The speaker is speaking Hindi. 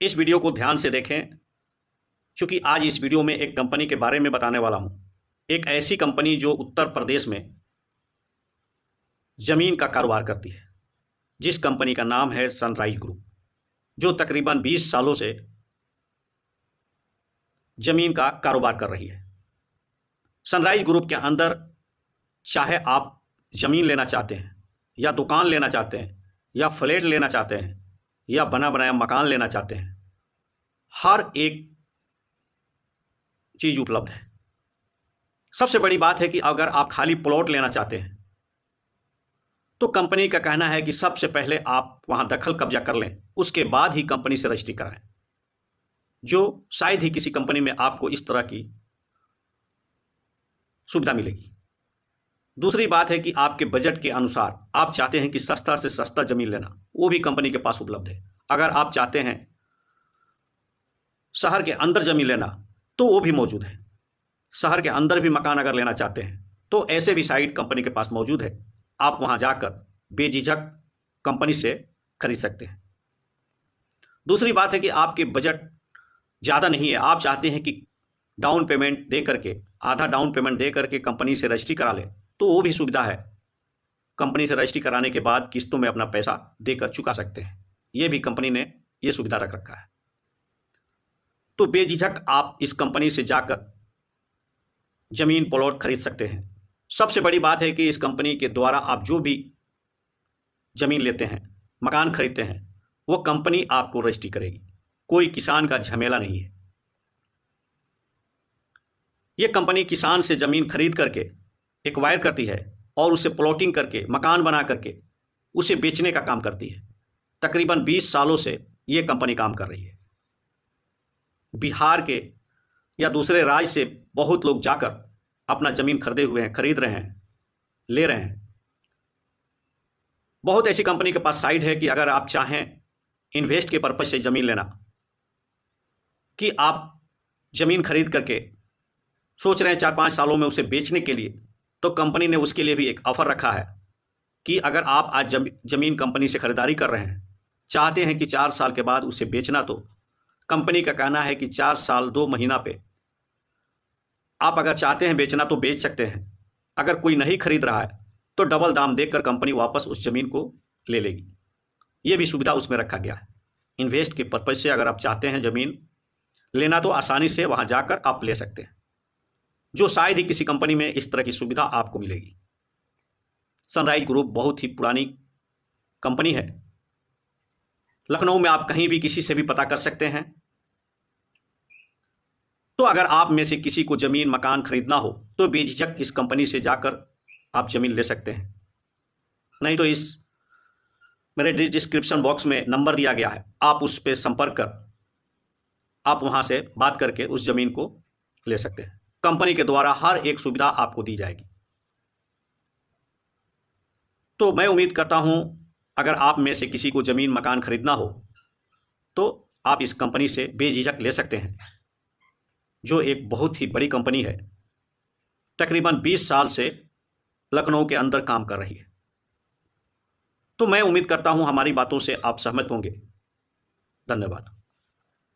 इस वीडियो को ध्यान से देखें, क्योंकि आज इस वीडियो में एक कंपनी के बारे में बताने वाला हूं। एक ऐसी कंपनी जो उत्तर प्रदेश में ज़मीन का कारोबार करती है, जिस कंपनी का नाम है सनराइज ग्रुप, जो तकरीबन 20 सालों से ज़मीन का कारोबार कर रही है। सनराइज ग्रुप के अंदर चाहे आप ज़मीन लेना चाहते हैं या दुकान लेना चाहते हैं या फ्लैट लेना चाहते हैं या बना बनाया मकान लेना चाहते हैं, हर एक चीज़ उपलब्ध है। सबसे बड़ी बात है कि अगर आप खाली प्लॉट लेना चाहते हैं तो कंपनी का कहना है कि सबसे पहले आप वहां दखल कब्जा कर लें, उसके बाद ही कंपनी से रजिस्ट्री कराएं, जो शायद ही किसी कंपनी में आपको इस तरह की सुविधा मिलेगी। दूसरी बात है कि आपके बजट के अनुसार आप चाहते हैं कि सस्ता से सस्ता ज़मीन लेना, वो भी कंपनी के पास उपलब्ध है। अगर आप चाहते हैं शहर के अंदर ज़मीन लेना तो वो भी मौजूद है। शहर के अंदर भी मकान अगर लेना चाहते हैं तो ऐसे भी साइट कंपनी के पास मौजूद है। आप वहां जाकर बेझिझक कंपनी से खरीद सकते हैं। दूसरी बात है कि आपके बजट ज़्यादा नहीं है, आप चाहते हैं कि डाउन पेमेंट दे करके, आधा डाउन पेमेंट दे करके कंपनी से रजिस्ट्री करा लें, तो वो भी सुविधा है। कंपनी से रजिस्ट्री कराने के बाद किस्तों में अपना पैसा देकर चुका सकते हैं। ये भी कंपनी ने ये सुविधा रख रखा है। तो बेझिझक आप इस कंपनी से जाकर ज़मीन प्लॉट खरीद सकते हैं। सबसे बड़ी बात है कि इस कंपनी के द्वारा आप जो भी ज़मीन लेते हैं, मकान खरीदते हैं, वो कंपनी आपको रजिस्ट्री करेगी। कोई किसान का झमेला नहीं है। ये कंपनी किसान से ज़मीन खरीद करके एक्वायर करती है और उसे प्लॉटिंग करके, मकान बना करके उसे बेचने का काम करती है। तकरीबन 20 सालों से ये कंपनी काम कर रही है। बिहार के या दूसरे राज्य से बहुत लोग जाकर अपना ज़मीन खरीदे हुए हैं, खरीद रहे हैं, ले रहे हैं। बहुत ऐसी कंपनी के पास साइट है कि अगर आप चाहें इन्वेस्ट के पर्पज से ज़मीन लेना, कि आप ज़मीन खरीद करके सोच रहे हैं 4-5 सालों में उसे बेचने के लिए, तो कंपनी ने उसके लिए भी एक ऑफ़र रखा है कि अगर आप आज ज़मीन कंपनी से ख़रीदारी कर रहे हैं, चाहते हैं कि 4 साल के बाद उसे बेचना, तो कंपनी का कहना है कि 4 साल 2 महीना पे आप अगर चाहते हैं बेचना तो बेच सकते हैं। अगर कोई नहीं खरीद रहा है तो डबल दाम देकर कंपनी वापस उस ज़मीन को ले लेगी। ये भी सुविधा उसमें रखा गया है। इन्वेस्ट के पर्पज़ से अगर आप चाहते हैं ज़मीन लेना तो आसानी से वहाँ जाकर आप ले सकते हैं, जो शायद ही किसी कंपनी में इस तरह की सुविधा आपको मिलेगी। सनराइज ग्रुप बहुत ही पुरानी कंपनी है। लखनऊ में आप कहीं भी किसी से भी पता कर सकते हैं। तो अगर आप में से किसी को ज़मीन मकान खरीदना हो तो बेझिझक इस कंपनी से जाकर आप ज़मीन ले सकते हैं। नहीं तो इस मेरे डिस्क्रिप्शन बॉक्स में नंबर दिया गया है, आप उस पर संपर्क कर आप वहां से बात करके उस ज़मीन को ले सकते हैं। कंपनी के द्वारा हर एक सुविधा आपको दी जाएगी। तो मैं उम्मीद करता हूं अगर आप में से किसी को ज़मीन मकान खरीदना हो तो आप इस कंपनी से बेझिझक ले सकते हैं, जो एक बहुत ही बड़ी कंपनी है। तकरीबन 20 साल से लखनऊ के अंदर काम कर रही है। तो मैं उम्मीद करता हूं हमारी बातों से आप सहमत होंगे। धन्यवाद।